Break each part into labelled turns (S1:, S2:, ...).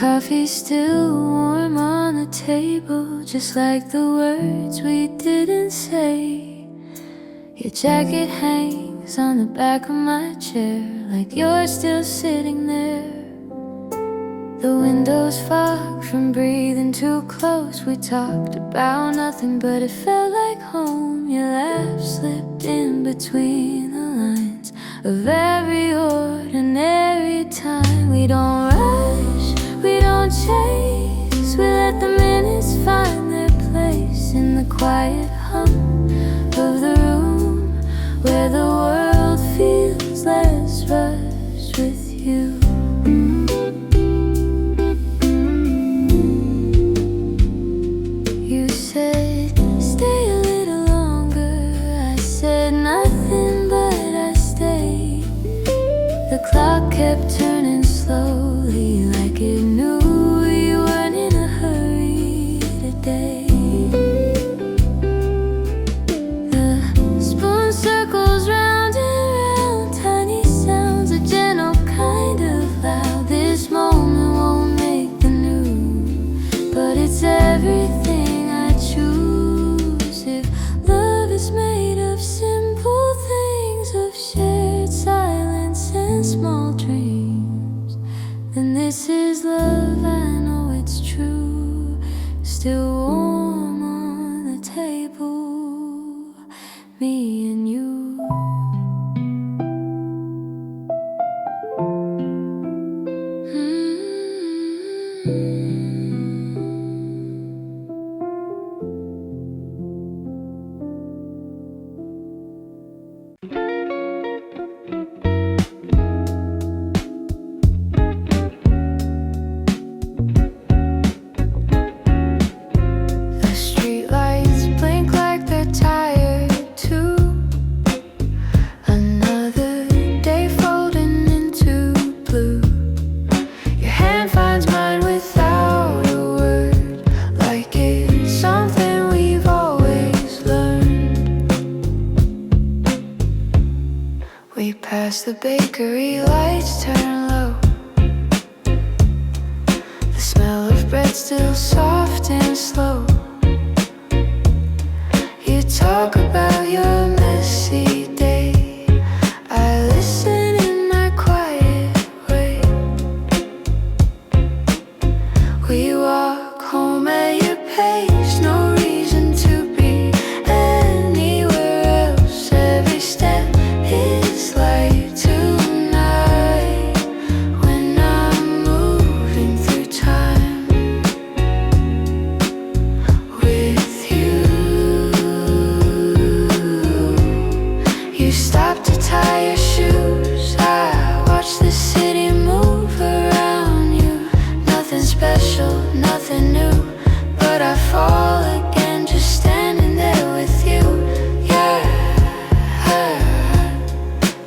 S1: coffee's still warm on the table, just like the words we didn't say. Your jacket hangs on the back of my chair, like you're still sitting there. The window's fogged from breathing too close. We talked about nothing, but it felt like home. Your laugh slipped in between the lines of every ordinary time. We don't rush, we don't chase, we let the minutes find their place in the quiet hum of the room where the world feels less rushed with you. You said, stay a little longer. I said nothing, but I stayed. The clock kept turning slowly, like it knew you weren't in a hurry today. The spoon circles round and round, tiny sounds, a gentle kind of loud. This moment won't make the news, but it's everything I choose. If love is made of simple things, of shared silence and small dreams, then this is love, I know it's true. Still warm on the table, me and you. The streetlights blink like they're tired too. Another day folding into blue. Your hand finds mine without a word, like it's something we've always learned. We pass the bakery, lights turn low. The smell of bread still soft and slow. You talk about your messy day, I listen in my quiet way. We walk home at your pace, no reason to be anywhere else. Every step is light tonight when I'm moving through time with you. You stop to tie your shoes, I watch the city move around you. Nothing special, nothing new, but I fall again just standing there with you. Yeah,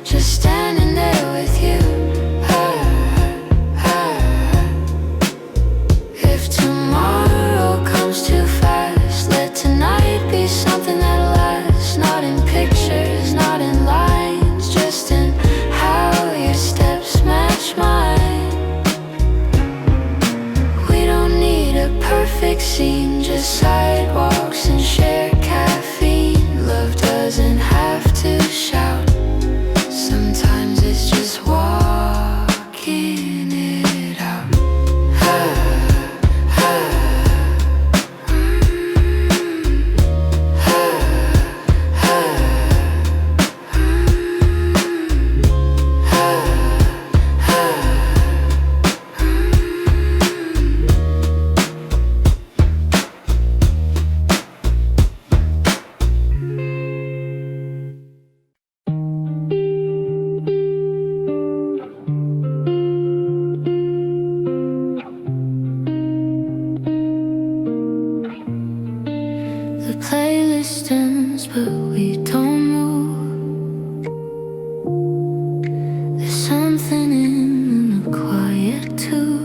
S1: just standing there with you. If tomorrow comes too fast, let tonight be something that lasts. Not in pictures, not in lines, just in how your steps match mine. We don't need a perfect scene, just sidewalks and shared caffeine. Love doesn't have to shout, sometimes it's just walking it out. The playlist ends, but we don't move. There's something in the quiet too.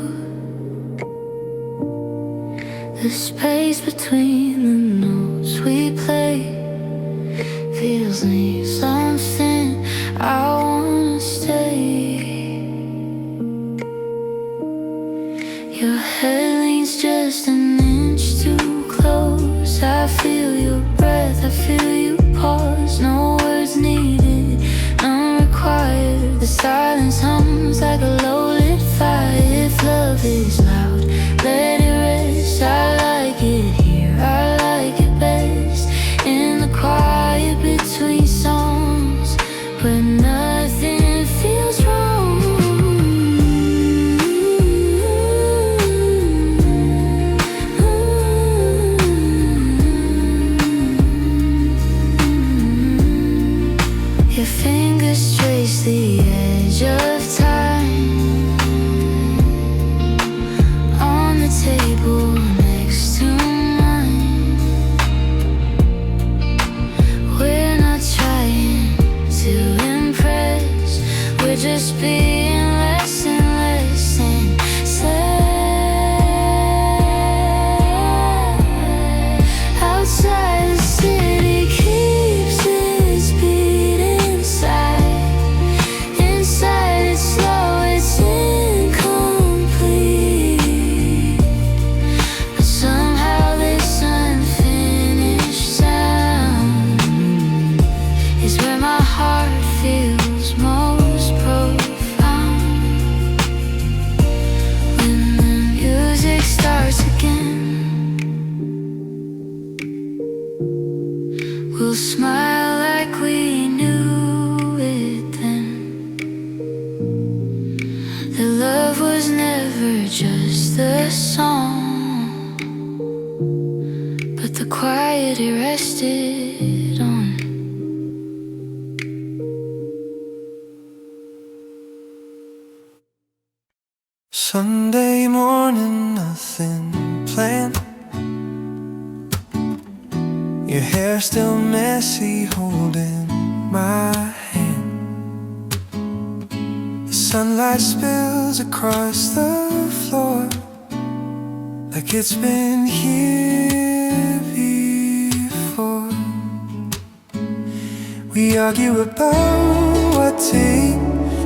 S1: The space between the notes we play feels like something I wanna stay. Your head leans just an inch too close. I feel your breath, I feel you pause. No words needed, none required. The silence hums like a low-lit fire. If love is loud, let it rest. I like it here, I like it best. In the quiet between songs, where nothing feels wrong. Your fingers trace the edge of time on the table next to mine. We're not trying to impress, we're just being less and less inside. Outside the city keeps its beat inside. Inside it's slow, it's incomplete. But somehow this unfinished sound is where my heart feels most profound. When the music starts again, we'll smile like we knew it then. The love was never just the song, but the quiet it rested on.
S2: Sunday morning, nothing planned. Your hair still messy, holding my hand. The sunlight spills across the floor like it's been here before. We argue about what to eat,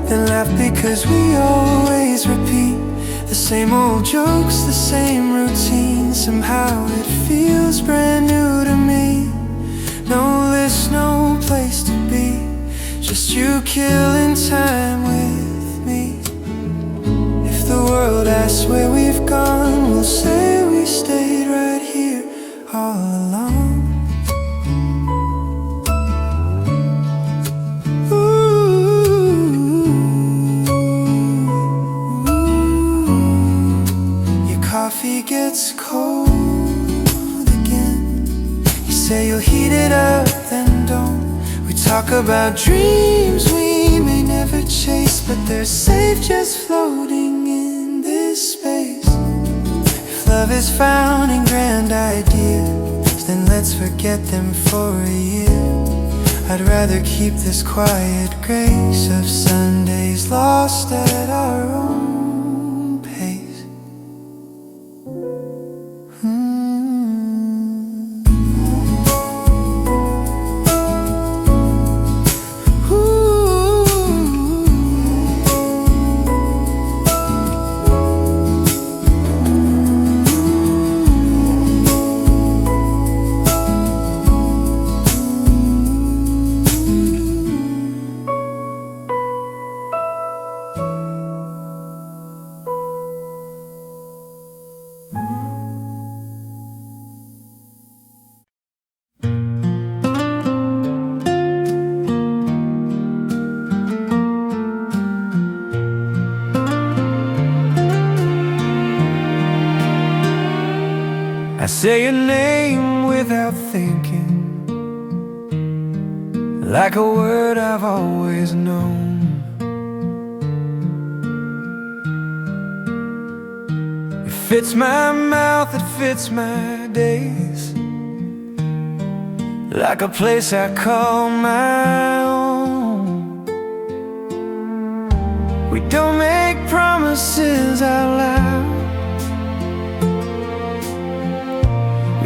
S2: then laugh because we always repeat the same old jokes, the same routine. Somehow it feels brand new to me. No list, no place to be, just you killing time with me. If the world asks where we've gone, we'll say we stayed right here all along. Coffee gets cold again. You say you'll heat it up, then don't. We talk about dreams we may never chase, but they're safe just floating in this space. If love is found in grand ideas, then let's forget them for a year. I'd rather keep this quiet grace of Sundays lost at our own pace. I say your name without thinking, like a word I've always known. It fits my mouth, it fits my days, like a place I call my own. We don't make promises out loud,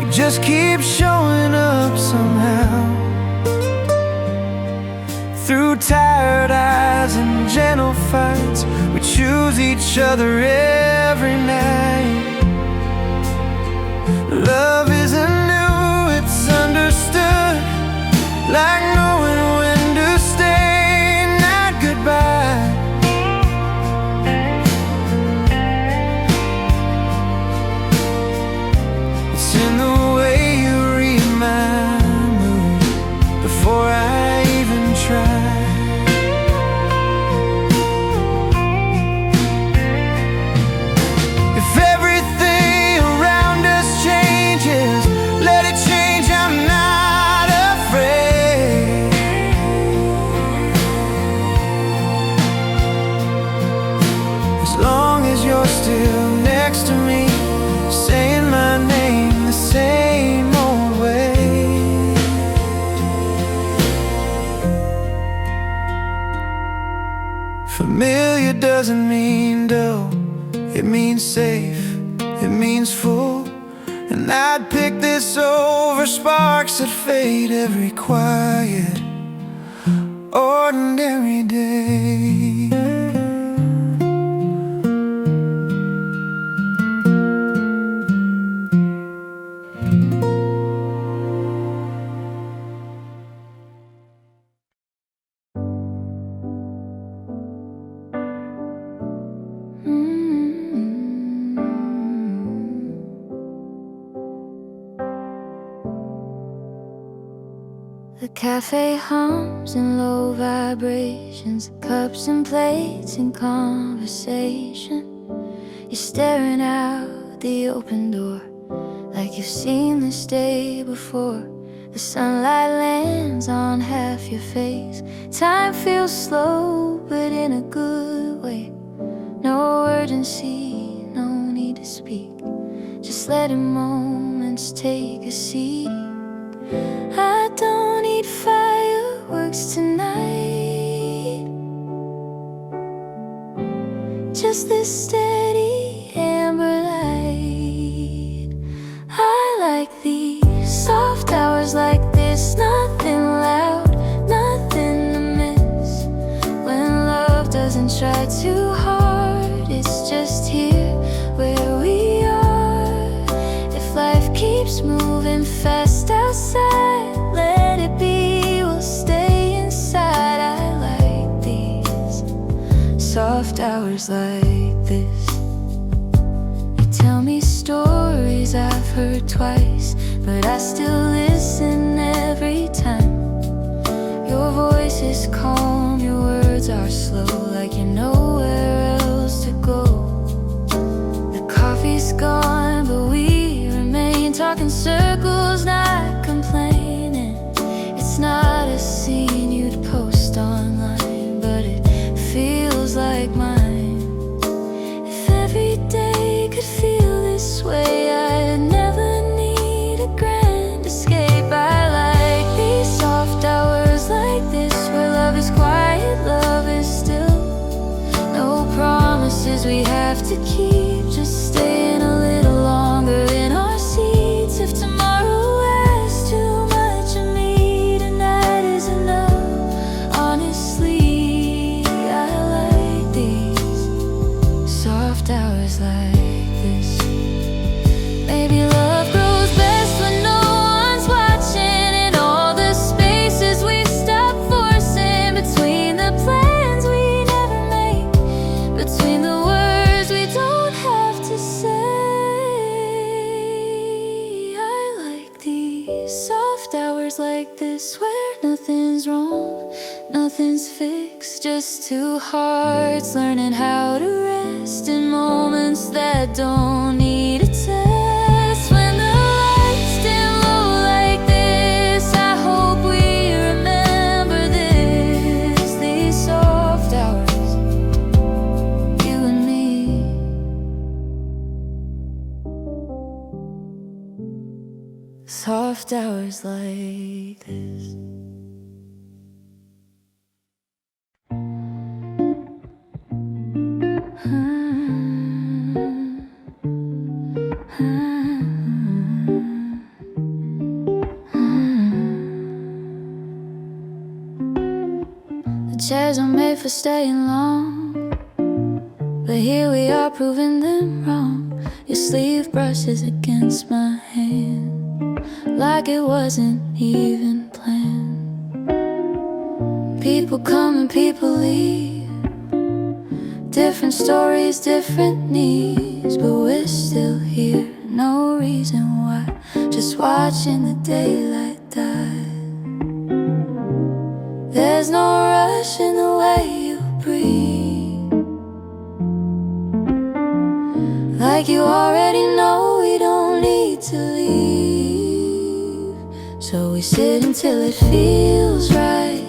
S2: just keep showing up somehow. Through tired eyes and gentle fights, we choose each other every night. it means full. And I'd pick this over sparks that fade every quiet, ordinary day.
S1: The cafe hums in low vibrations, cups and plates in conversation. You're staring out the open door like you've seen this day before. The sunlight lands on half your face. Time feels slow, but in a good way. No urgency, no need to speak. Just letting moments take a seat. I don't need fireworks tonight, just this steady amber light. I like these soft hours like this, nothing loud, nothing to miss. When love doesn't try too hard, it's just here where we are. If life keeps moving fast outside, let it be, we'll stay inside. I like these soft hours like this. You tell me stories I've heard twice, but I still listen every time. Your voice is calm, your words are slow, like you know where else to go. The coffee's gone, but we remain talking circles, not complaining. It's not a scene you'd post online, but it feels like mine. If every day could feel this way, I'd never need a grand escape. I like these soft hours like this, where love is quiet, love is still. No promises we have to keep, just staying a little longer in our seats. If tomorrow asks too much of me, tonight is enough. Honestly, I like these soft hours like this. Maybe love grows best when no one's watching, in all the spaces we stop forcing, between the plans we never make, between the words we don't have to say. I like these soft hours like this, where nothing's wrong, nothing's fixed, just two hearts learning how to rest in moments that don't need a test. When the lights dim low like this, I hope we remember this. These soft hours, you and me. Soft hours like this. The chairs are made for staying long, but here we are proving them wrong. Your sleeve brushes against my hand, like it wasn't even planned. People come and people leave, different stories, different needs, but we're still here. No reason why, just watching the daylight die. There's no rush in the way you breathe, like you already know we don't need to leave. So we sit until it feels right,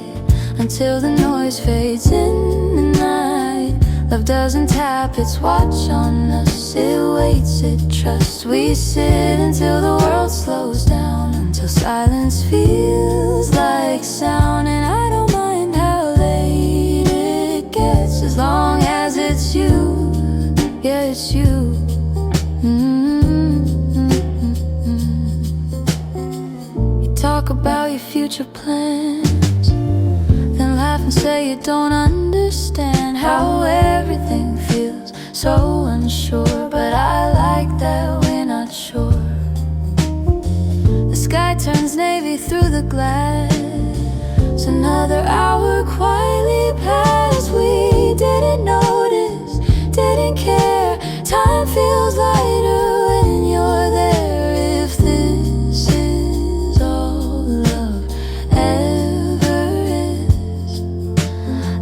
S1: until the noise fades in the night. Love doesn't tap its watch on us, it waits, it trusts. We sit until the world slows down, until silence feels like sound. And I don't mind how late it gets, as long as it's you, yeah, it's you. your plans, then laugh and say you don't understand how everything feels so unsure. But I like that we're not sure. The sky turns navy through the glass. Another hour quietly passed. We didn't notice, didn't care. Time feels lighter when you're there. If this is all love ever is,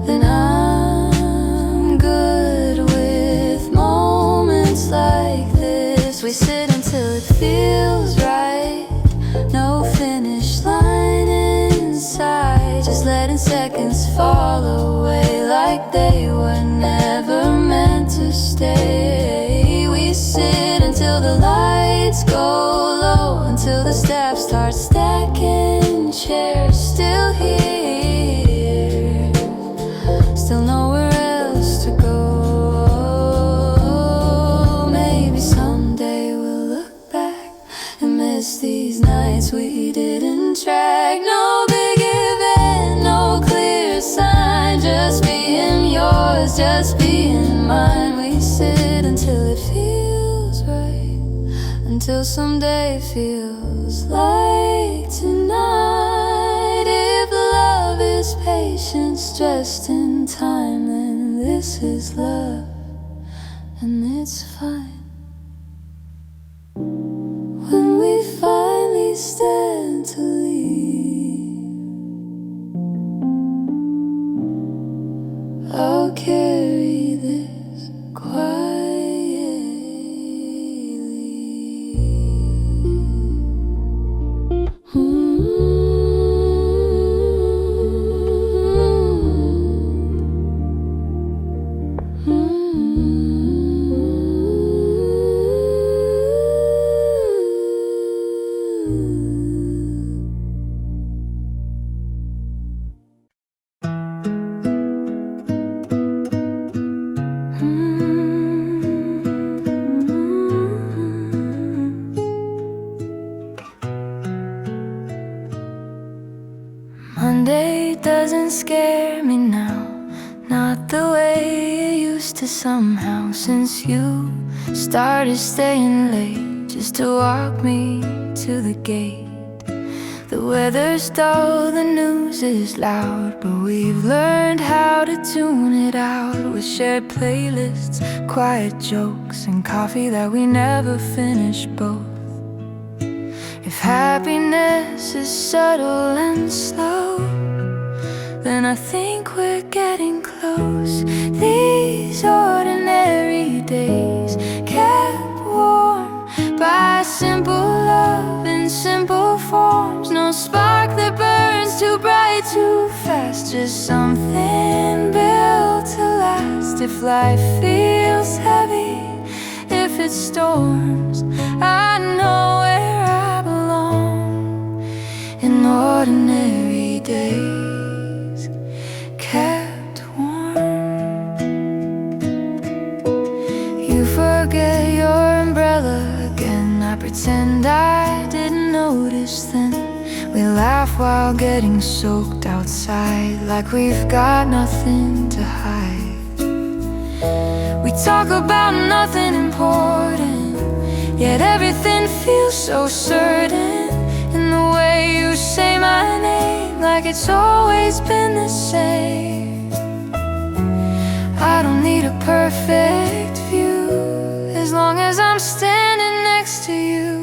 S1: then I'm good with moments like this. We sit until it feels right. No finish line inside, just letting seconds fall away like they were never meant to stay. We sit until the lights go low, until the staff starts stacking chairs. Still here, still nowhere else to go. Maybe someday we'll look back and miss these nights we didn't track. No big event, no clear sign, just being yours, just being mine. We sit until it feels right, until someday feels like tonight. If love is patience dressed in time, then this is love, and it's fine. When we finally stand to leave, I'll carry this quietly. Monday doesn't scare me now, not the way it used to somehow. Since you started staying late just to walk me to the gate. The weather's dull, the news is loud, but we've learned how to tune it out with shared playlists, quiet jokes, and coffee that we never finish both. If happiness is subtle and slow, then I think we're getting close. These ordinary days kept warm by simple love in simple forms. No spark that burns too bright too fast, just something built to last. If life feels heavy, if it storms, I know where I belong. In ordinary days kept warm. You forget your umbrella again, I pretend I didn't notice then. We laugh while getting soaked outside, like we've got nothing to hide. We talk about nothing important, yet everything feels so certain. In the way you say my name, like it's always been the same. I don't need a perfect view, as long as I'm standing next to you.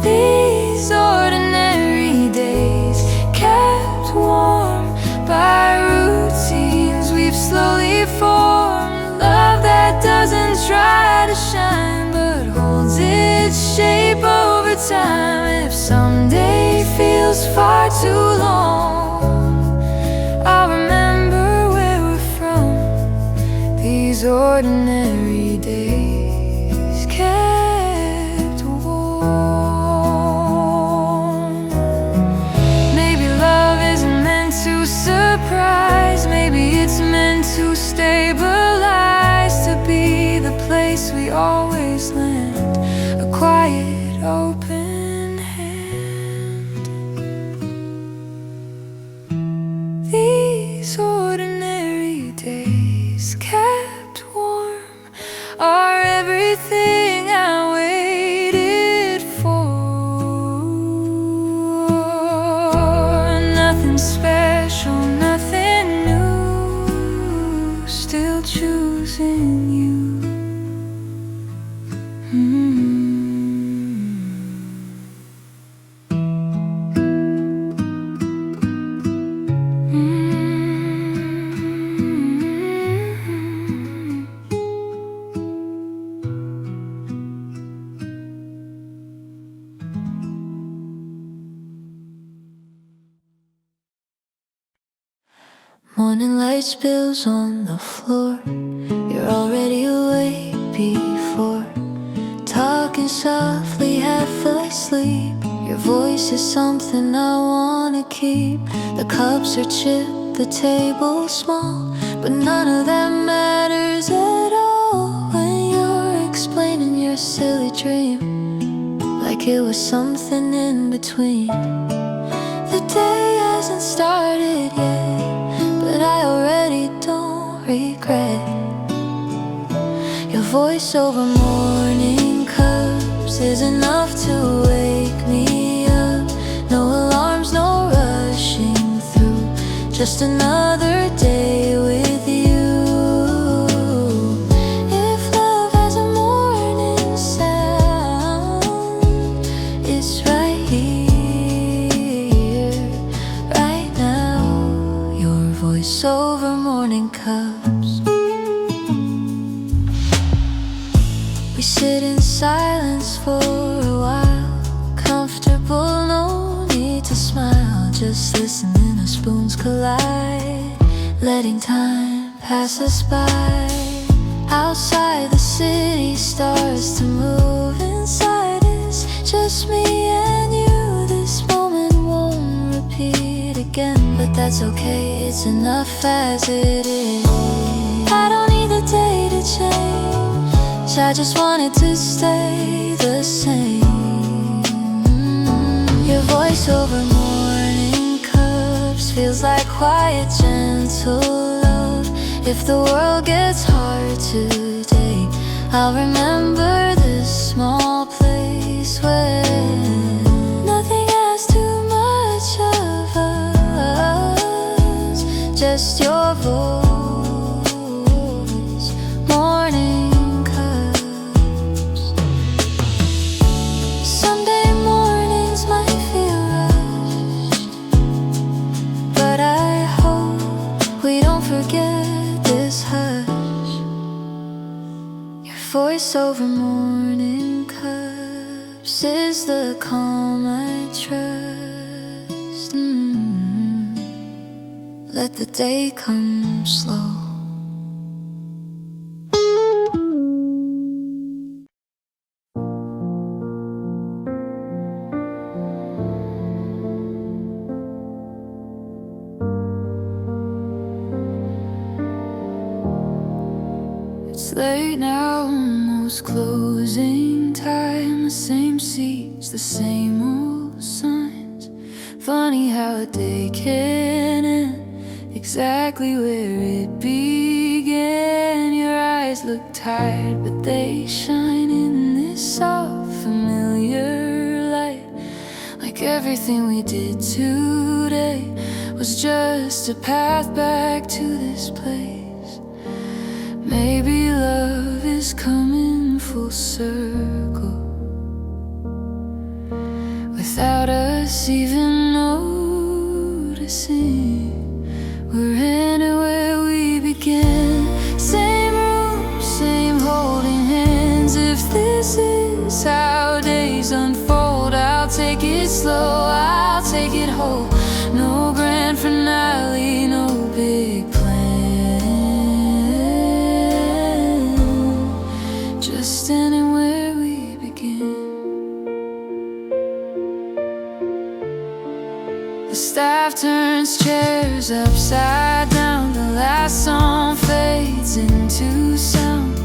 S1: These ordinary days kept warm by routines we've slowly formed. Love that doesn't try to shine, but holds its shape over time. If someday feels far too long, I'll remember where we're from. These ordinary days kept warm. Maybe love isn't meant to surprise, maybe it's meant to stabilize, to be the place we always land, a quiet open hand. Morning light spills on the floor. You're already awake before talking softly, half asleep. Your voice is something I wanna keep. The cups are chipped, the table's small, but none of that matters at all when you're explaining your silly dream like it was something in between. The day hasn't started yet, but I already don't regret. Your voice over morning cups is enough to wake me up. No alarms, no rushing through, just another day with you. If love has a morning sound, it's right here, right now. Your voice over morning cups. We sit in silence for a while, comfortable, no need to smile, just listening as spoons collide, letting time pass us by. Outside the city starts to move, inside it's just me and you. This moment won't repeat again, but that's okay, it's enough as it is. I don't need the day to change, I just want it to stay the same. Your voice over morning cups feels like quiet, gentle love. If the world gets hard today, I'll remember this small place where nothing has too much of us, just your voice. Morning voice over morning cups is the calm I trust. Let the day come slow. It's late now, almost closing time. The same seats, the same old signs. Funny how a day can end exactly where it began. Your eyes look tired, but they shine in this soft, familiar light. Like everything we did today was just a path back to this place. Maybe love is coming full circle without us even noticing. We're ending where we began. Same room, same holding hands. If this is how days unfold, I'll take it slow, I'll take it whole. No grand finale, no big plan, standing where we began. The staff turns chairs upside down. The last song fades into sound.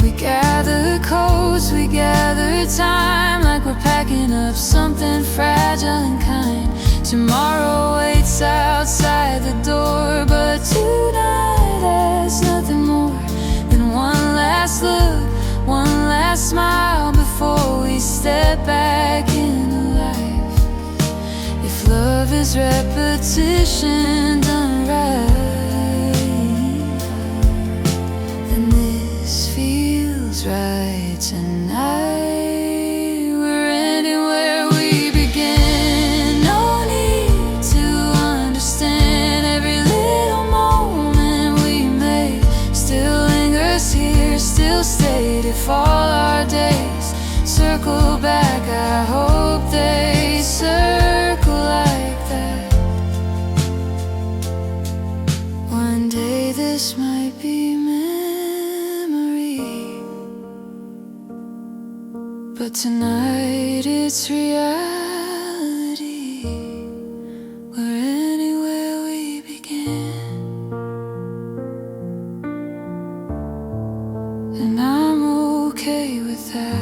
S1: We gather coats, we gather time, like we're packing up something fragile and kind. Tomorrow waits outside the door, but tonight there's nothing more than one last look, one last smile before we step back into life. If love is repetition done right, then this feels right tonight. We're ending where we began. No need to understand every little moment we made. Still lingers here, still stayed. If all our days circle back, I hope they circle like that. Tonight it's reality. We're anywhere we begin, and I'm okay with that.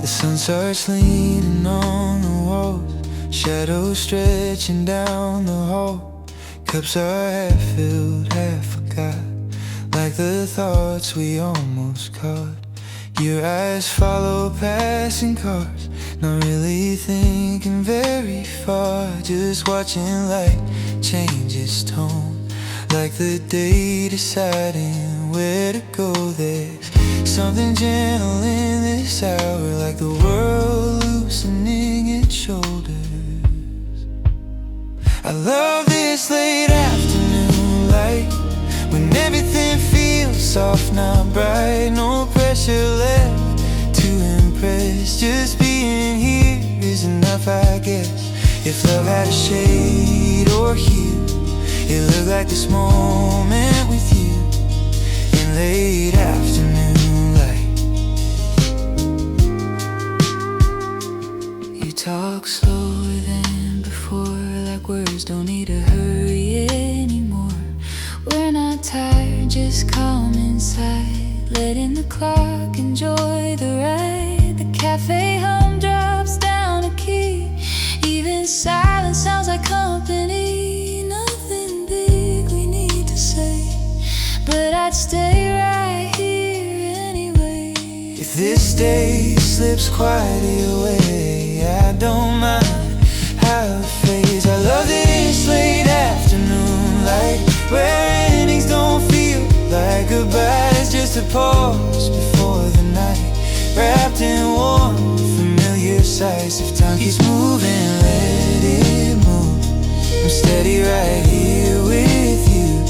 S2: The sun starts leaning on the walls, shadows stretching down the hall. Cups are half filled, half forgot, like the thoughts we almost caught. Your eyes follow passing cars, not really thinking very far, just watching light change its tone, like the day deciding where to go. There's something gentle in this hour, like the world loosening its shoulders. I love this late afternoon light, when everything feels soft, not bright. No pressure left to impress, just being here is enough, I guess. If love had a shade or hue, it looked like this moment with you in late afternoon light.
S1: You talk slower than before, like words don't need to hurry anymore. We're not tired, just calm inside, letting the clock enjoy the ride. The cafe hum drops down a key, even silence sounds like company. Nothing big we need to say, but I'd stay right here anyway.
S2: If this day slips quietly away, I don't mind how it fades. I love this late afternoon light, where endings don't feel like goodbye. It's just a pause before the night, wrapped in warm, familiar sights. If time keeps moving, let it move. I'm steady right here with you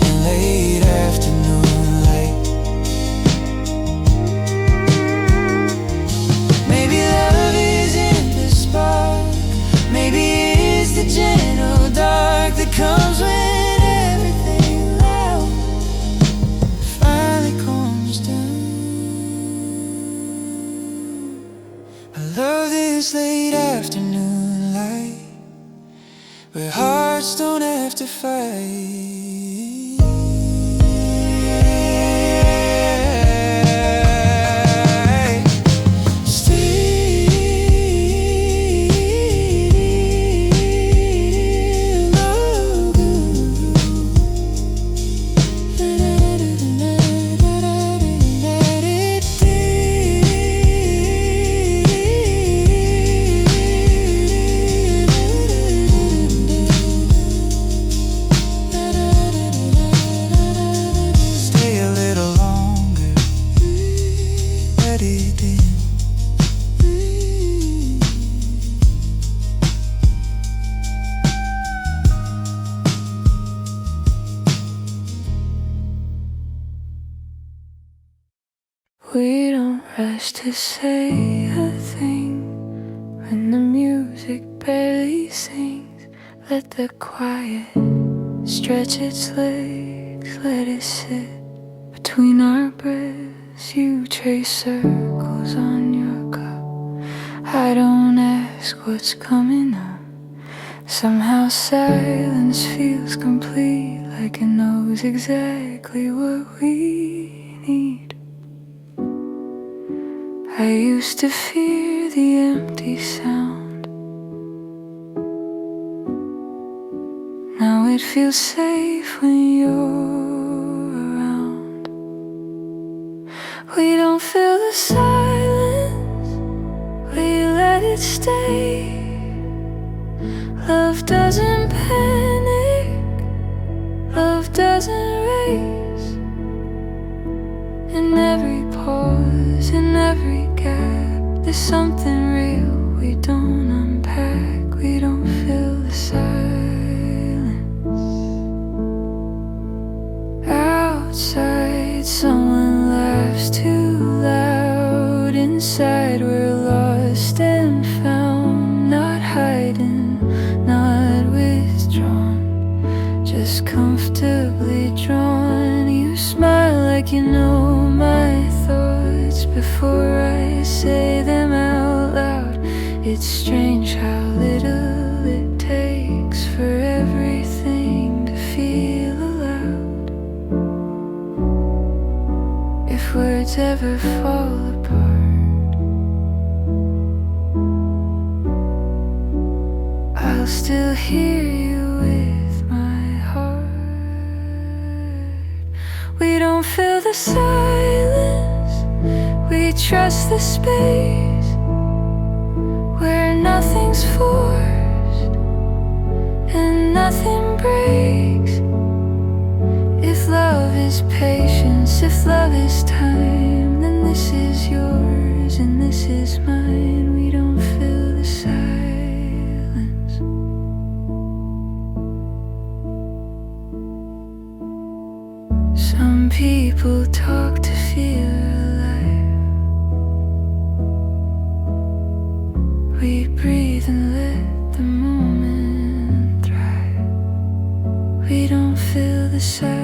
S2: in late afternoon light. Maybe love isn't the spark, maybe it's the gentle dark that comes when everything loud finally calms down. I love this late afternoon light, where hearts don't have to fight.
S1: We don't rush to say a thing when the music barely sings. Let the quiet stretch its legs, let it sit between our breaths. You trace circles on your cup, I don't ask what's coming up. Somehow silence feels complete, like it knows exactly what we need. I used to fear the empty sound. Now it feels safe when you're around. We don't feel the silence, we let it stay. Love doesn't panic, love doesn't race. In every pause, in every gap, there's something real we don't unpack. We don't feel the silence. Outside, someone laughs too loud. Inside, we're lost and found, not hiding, not withdrawn, just comfortably drawn. You smile like you know my thoughts before I say them out loud. It's strange how little it takes for everything to feel allowed. If words ever fall apart, I'll still hear you with my heart. We don't feel the silence, we trust the space where nothing's forced and nothing breaks. If love is patience, if love is time, then this is yours and this is mine. We don't feel the silence. Some people talk to feel alive. We breathe and let the moment thrive. We don't feel the silence,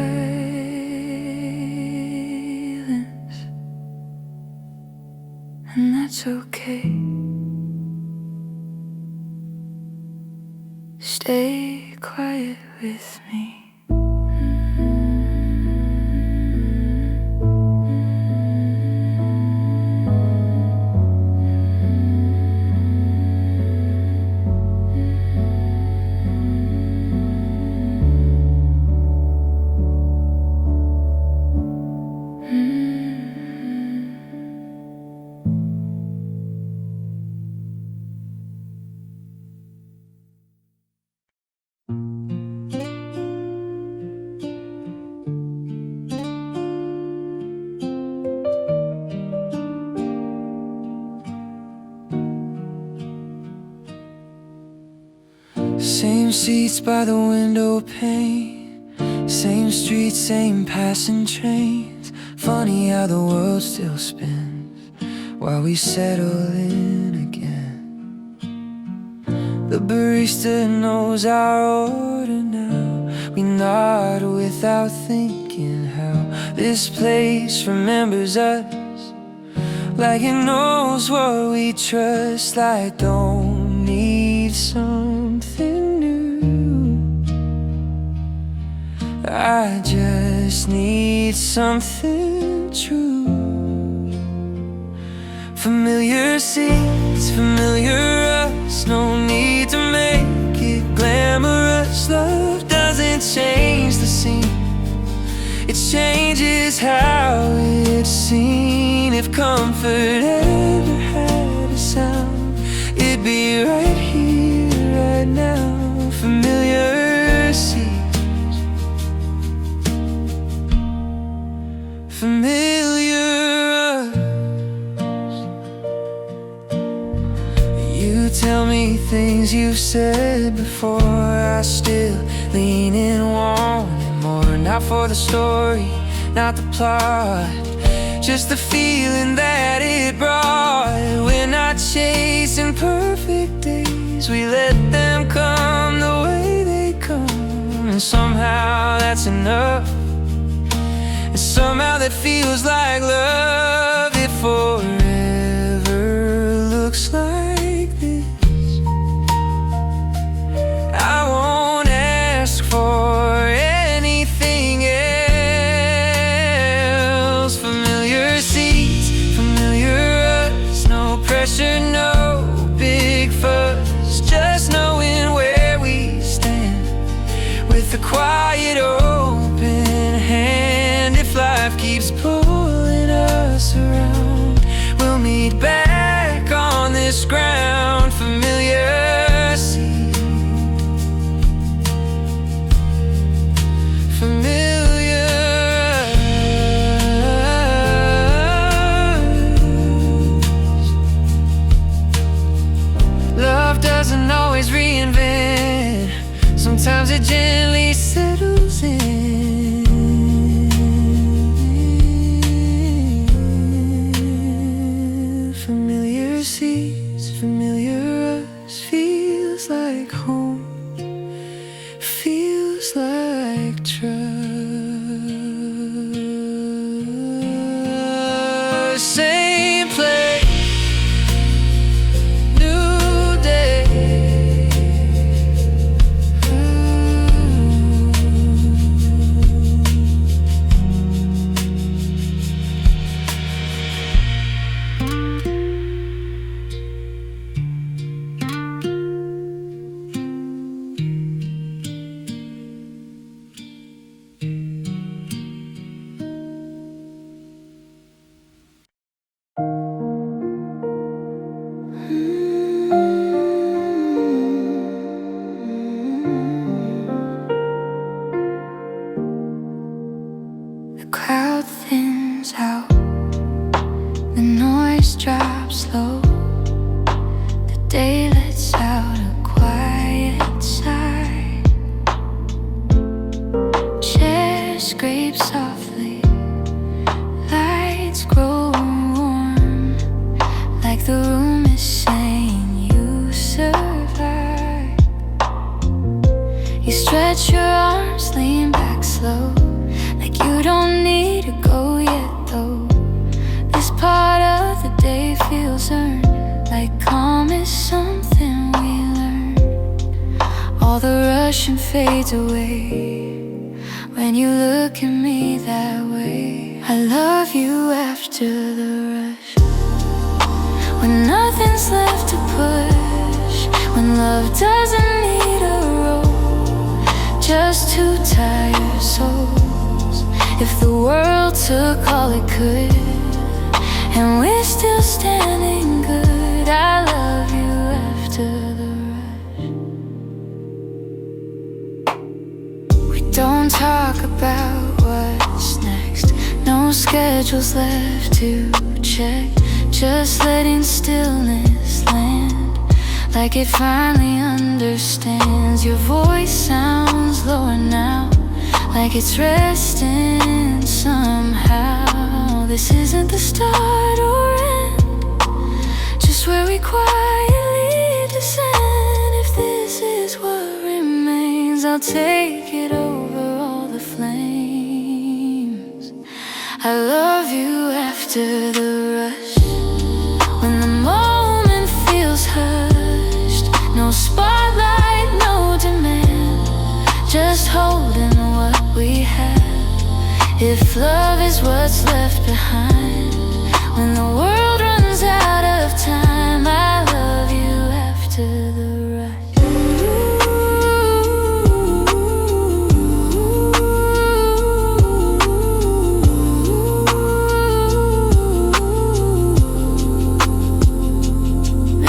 S1: and that's okay. Stay quiet with me.
S2: Same seats by the window pane, same streets, same passing trains. Funny how the world still spins while we settle in again. The barista knows our order now. We nod without thinking how this place remembers us, like it knows what we trust. I don't need something new, I just need something true. Familiar seats, familiar us, no need to make it glamorous. Love doesn't change the scene, it changes how it's seen. If comfort ever had a sound, it'd be right here, right now. Familiar seats, familiar us. You tell me things you've said before, I still lean in wanting more. Not for the story, not the plot, just the feeling that it brought. We're not chasing perfect days, we let them come the way they come. And somehow that's enough, and somehow that feels like love. It forever looks like quiet open hand. If life keeps pulling us around, we'll meet back on this ground. Familiar sea, familiar. Love doesn't always reinvent. Sometimes it gently settles in. Familiar seas, familiar us. Feels like home, feels like trust. Same place, new day. The crowd thins out, the noise drops low, the day lets out a quiet sigh. Chairs scrape softly, lights grow warm, like the room is saying you survive. You stretch your arms, lean back slow, like you don't need to go yet though. This part of the day feels earned, like calm is something we learn. All the rushing fades away when you look at me that way. I love you after the rush, when nothing's left to push, when love doesn't need a road, just two tired souls. If the world took all it could, and we're still standing good, I love you after the rush. We don't talk about what's next, no schedules left to check, just letting stillness land, like it finally understands. Your voice sounds lower now, like it's resting somehow. This isn't the start or end, just where we quietly descend. If this is what remains, I'll take it over all the flames. I love you after the rush, when the moment feels hushed, no spotlight, no demand, just holding what we have. If love is what's left behind, when the world runs out of time, I love you after the rush.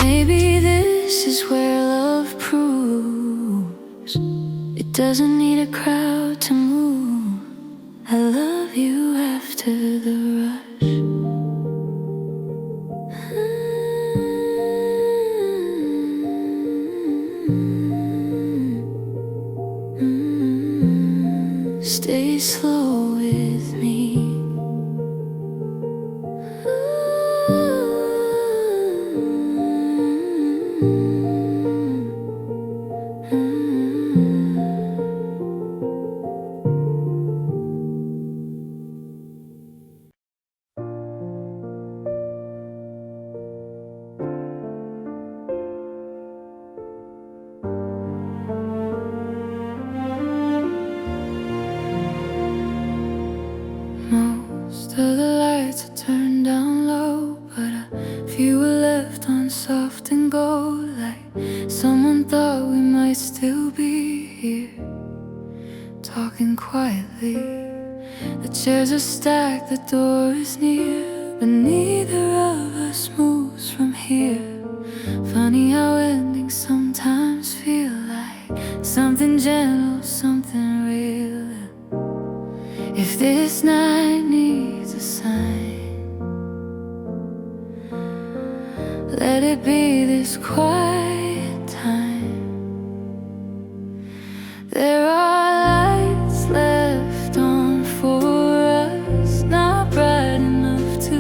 S2: Maybe this is where love proves it doesn't need a crowd to move. I love you after the rush. Stay slow with me. Most of the lights are turned down low, but a few were left on soft and gold, like someone thought we might still be here.
S1: talking quietly. The chairs are stacked, the door is near, but neither of us moves from here. Funny how endings sometimes feel like something gentle, something real. If this night needs a sign, let it be this quiet time. There are lights left on for us, not bright enough to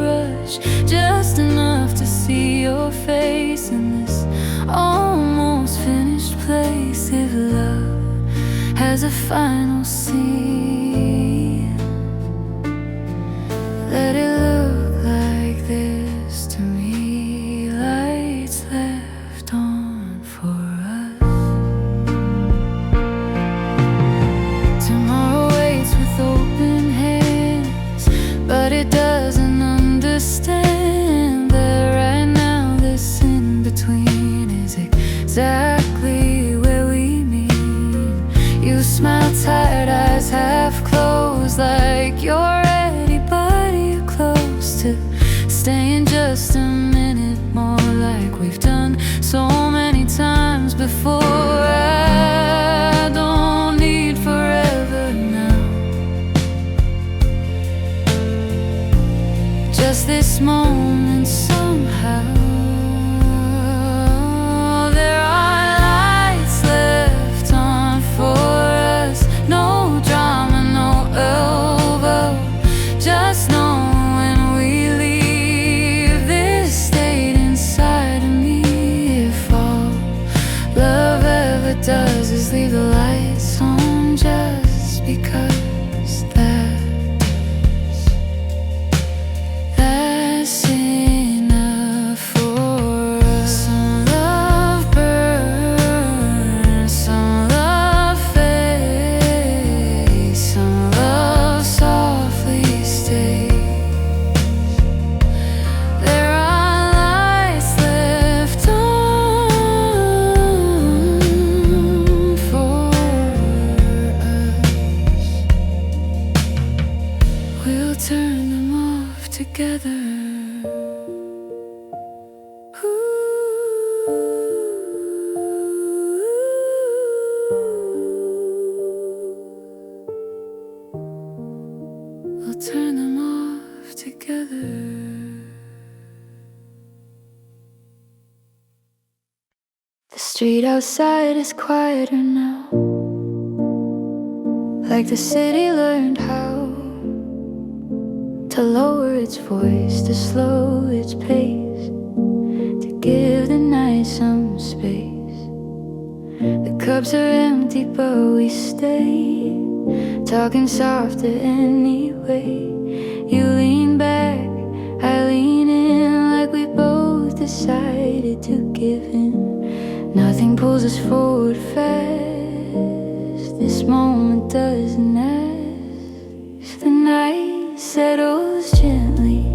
S1: rush, just enough to see your face in this almost finished place. If love has a final scene, let it look like this to me. Lights left on for us. Tomorrow waits with open hands, but it doesn't understand that right now this in between is exactly where we meet. You smile, tired eyes half closed, like you're ready, but you're close to staying just a minute more, like we've done so many times before. I don't need forever now, just this moment somehow. There are lights left on for us, no drama, no elbow, just know when we leave this state inside of me. If all love ever does is leave the lights on just because that's enough for us. Some love burns, some love fades, some love softly stays. There are lights left on for us. We'll turn them off together. We'll turn them off together. The street outside is quieter now, like the city learned how to lower its voice, to slow its pace, to give the night some space. The cups are empty but we stay, talking softer anyway. You lean back, I lean in, like we both decided to give in. Nothing pulls us forward fast, this moment doesn't last. The night settles gently,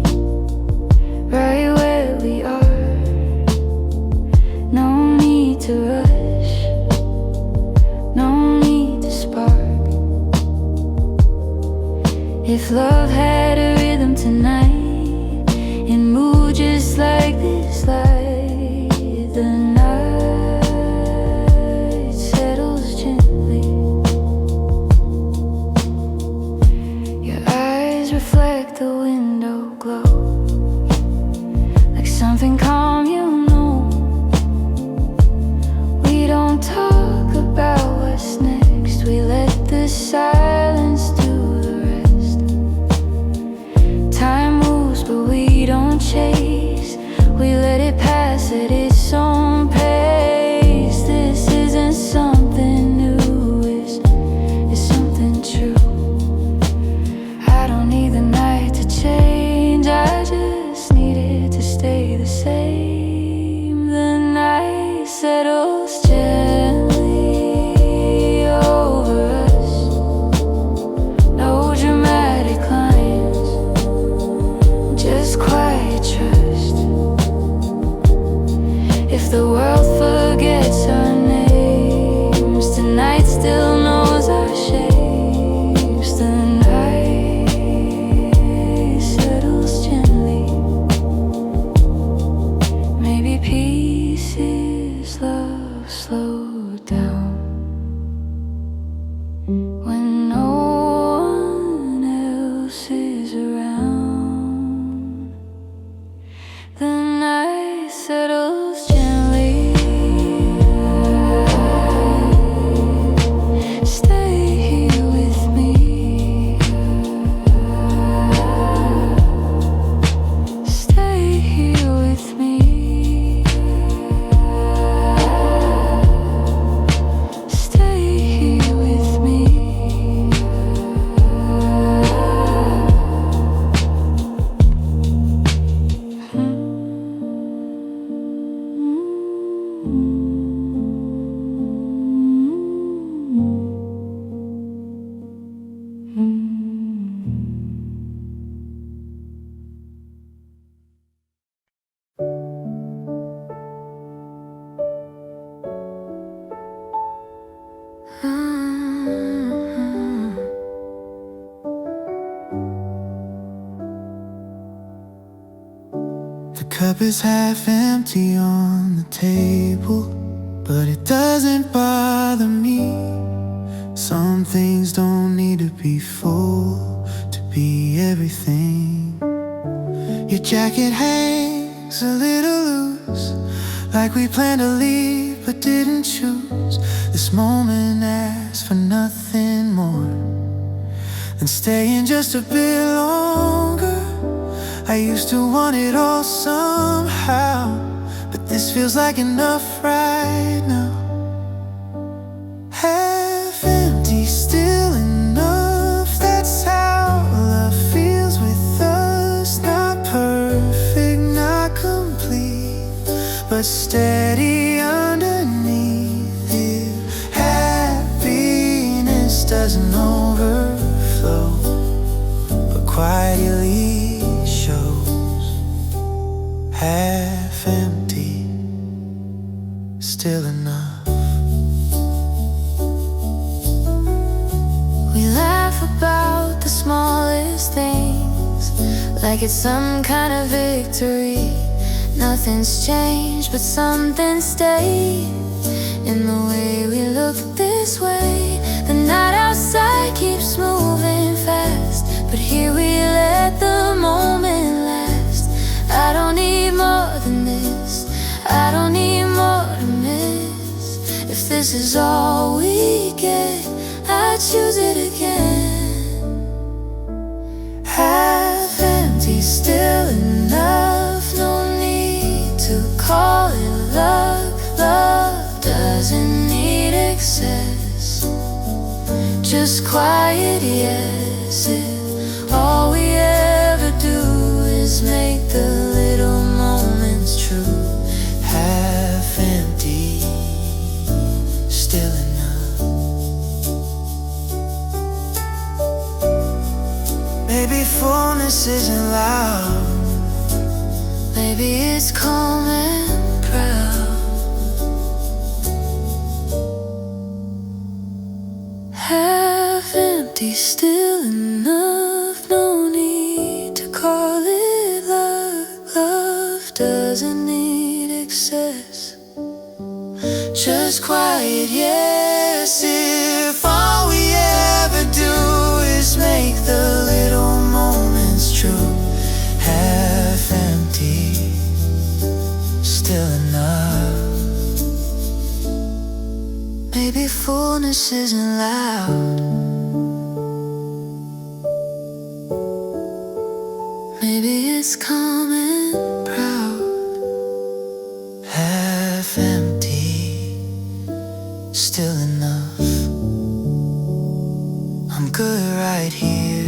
S1: right where we are. No need to rush, no need to spark. If love had a rhythm tonight, it moved just like this light. The night settles gently, your eyes reflect the window glow, like something calm you know. We don't talk about what's next, we let the silence do the rest. Time moves but we don't chase, we let it pass at its own pace. This isn't something new, it's something true. I don't need the night to change, I just need it to stay the same. The night settles gently over us, no dramatic lines, just quiet trust. If the world forgets our names, tonight still knows our shame.
S2: cup is half empty on the table, but it doesn't bother me. Some things don't need to be full to be everything. Your jacket hangs a little loose, like we planned to leave but didn't choose. This moment asks for nothing more than staying just a bit longer. I used to want it all somehow, but this feels like enough right now. Half empty, still enough. That's how love feels with us. Not perfect, not complete, but steady underneath. If happiness doesn't overflow, but quietly shows. Half empty, still enough.
S1: We laugh about the smallest things, like it's some kind of victory. Nothing's changed, but something stayed in the way we look this way. The night outside keeps moving fast, but here we let the moment last. I don't need more than this, I don't need more to miss. If this is all we get, I choose it again. Half empty, still enough. No need to call it love. Love doesn't need excess, just quiet yes. If all we ever do is make the little moments true.
S2: Half empty, still enough. Maybe fullness isn't loud,
S1: Maybe it's calm and proud. Half empty, still enough. No need to call it love. Love doesn't need excess, just quiet yes.
S2: if all we ever do is make the little moments true. Half empty, still enough.
S1: Maybe fullness isn't loud, maybe it's calm and proud.
S2: Half empty, still enough. I'm good right here.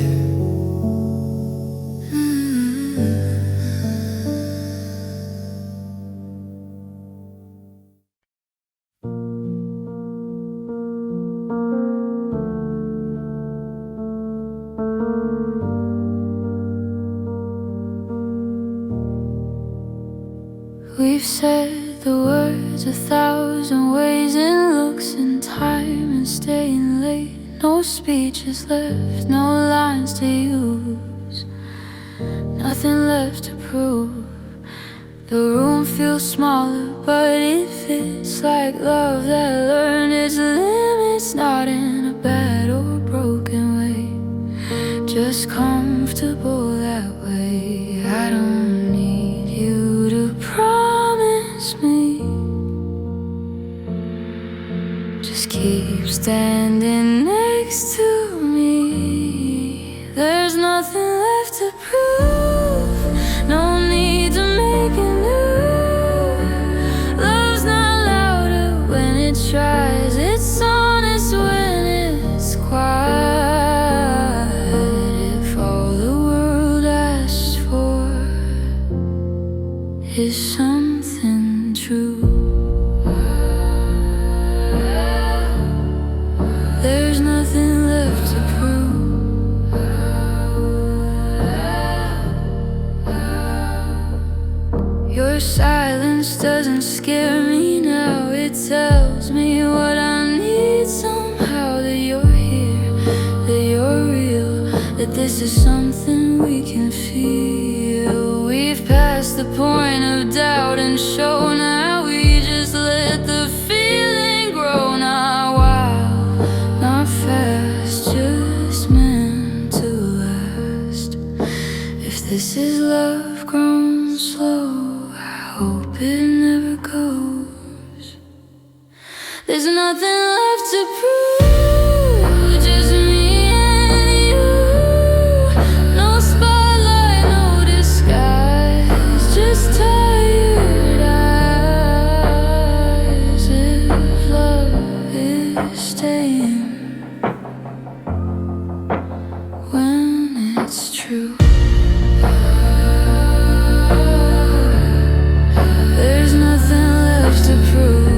S1: We've said the words 1,000 ways in looks and time and staying late. No speeches left, no lines to use, nothing left to prove. The room feels smaller, but it fits like love that learned its limits. Not in a bad or broken way, just comfortable that way. I don't need you to promise me, just keep standing next to me. There's nothing left to prove, no need to make it new. Love's not louder when it tries, it's honest when it's quiet. If all the world asks for is something true, there's nothing left to prove. Your silence doesn't scare me now, it tells me what I need somehow. That you're here, that you're real, that this is something we can feel. We've passed the point of show now. We just let the feeling grow. Not wild, not fast, just meant to last. If this is love grown slow, I hope it never goes. There's nothing left to prove, just me and you. No spotlight, no disguise, just tired eyes. If love is staying when it's true. There's nothing left to prove.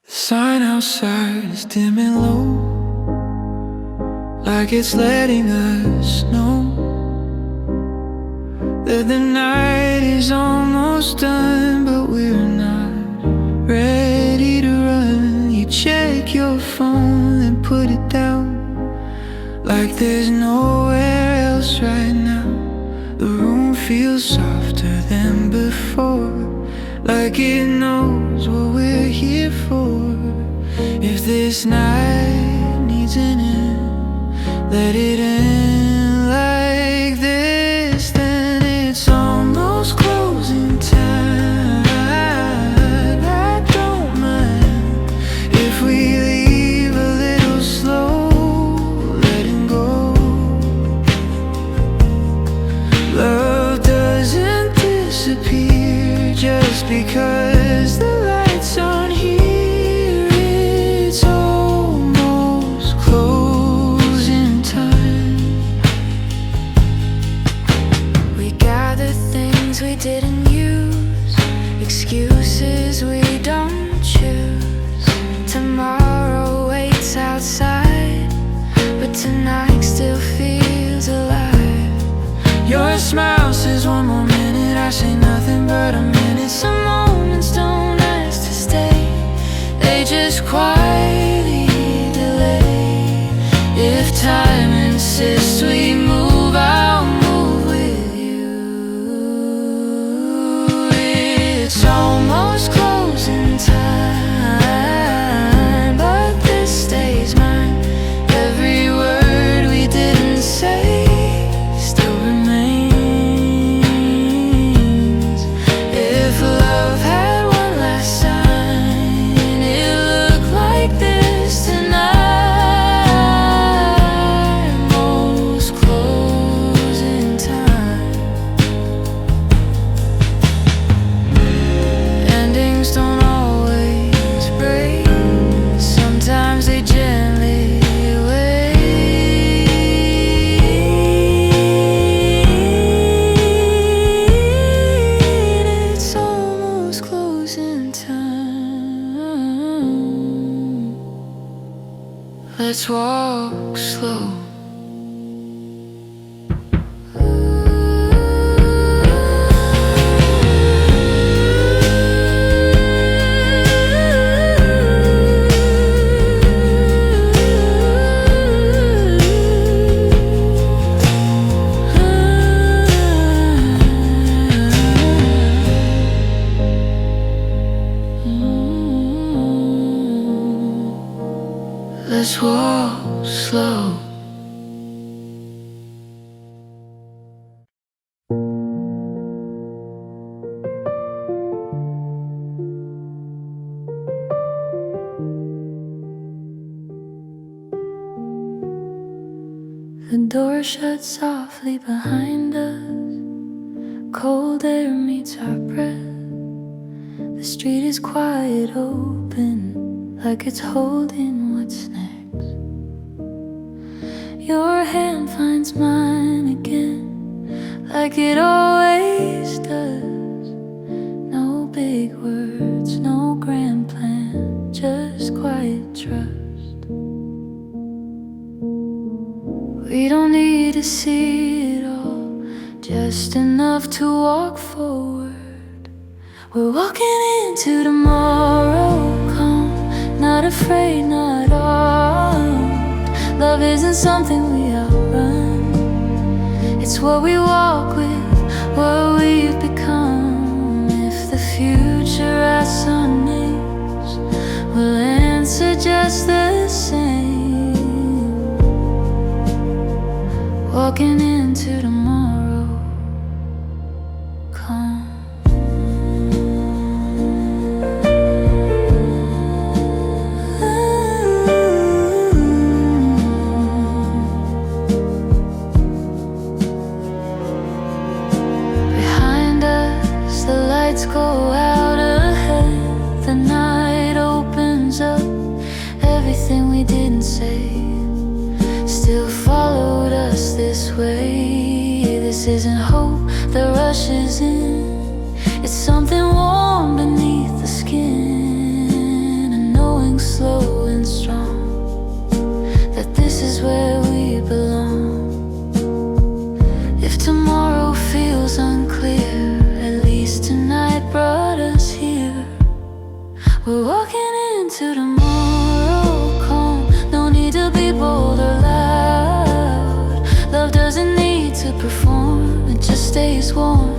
S2: Sign outside is dim and low, like it's letting us know that the night is almost done, but we're not ready to run. You check your phone and put it down, like there's nowhere else right now. The room feels softer than before, like it knows what we're here for. If this night needs an end, let it end like this. Then it's almost closing time. I don't mind if we leave a little slow, letting go. Love doesn't disappear just because the lights aren't here. It's almost closing time. We gather things we didn't use, excuses we don't choose. Tomorrow waits outside, but tonight still feels alive. Your smile says one more minute, I say nothing but a minute. Some moments don't ask to stay, they just quietly delay. If time insists we move, I'll move with you. It's almost closing time, but this stays mine. Every word we didn't say still remains. If love had one last sign, it looked like this tonight. Most close.
S1: The door shuts softly behind us. Cold air meets our breath. The street is quiet, open, like it's holding what's next. Your hand finds mine again, like it always does. No big words, no grand plan, just quiet trust. We don't need to see it all, just enough to walk forward. We're walking into tomorrow, calm, not afraid, not armed. Love isn't something we outrun, it's what we walk with, what we've become. If the future asks our names, we'll answer just the same. Walking into tomorrow, calm. Lights go out ahead, the night opens up. Everything we didn't say still followed us this way. This isn't hope that rushes in, it's something warm beneath the skin, and knowing slow and strong that this is where we belong. If tomorrow feels unclear, at least tonight brought us here. We're walking into tomorrow, calm, no need to be bold or loud. Love doesn't need to perform, it just stays warm.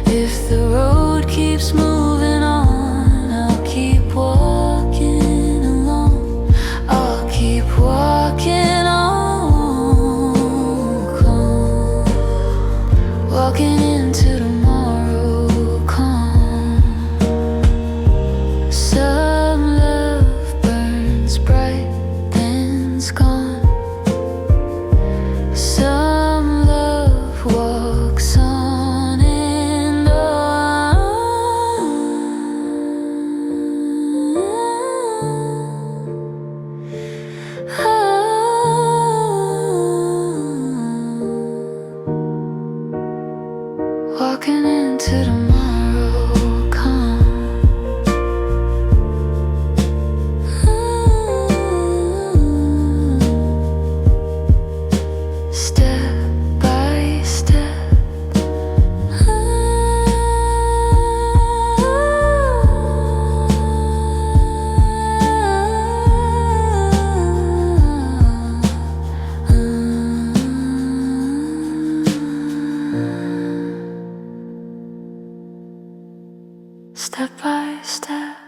S1: If the road keeps moving on, I'll keep walking along. I'll keep walking on, calm. Walking into tomorrow. Walking into tomorrow, calm. Step by step. Step by step.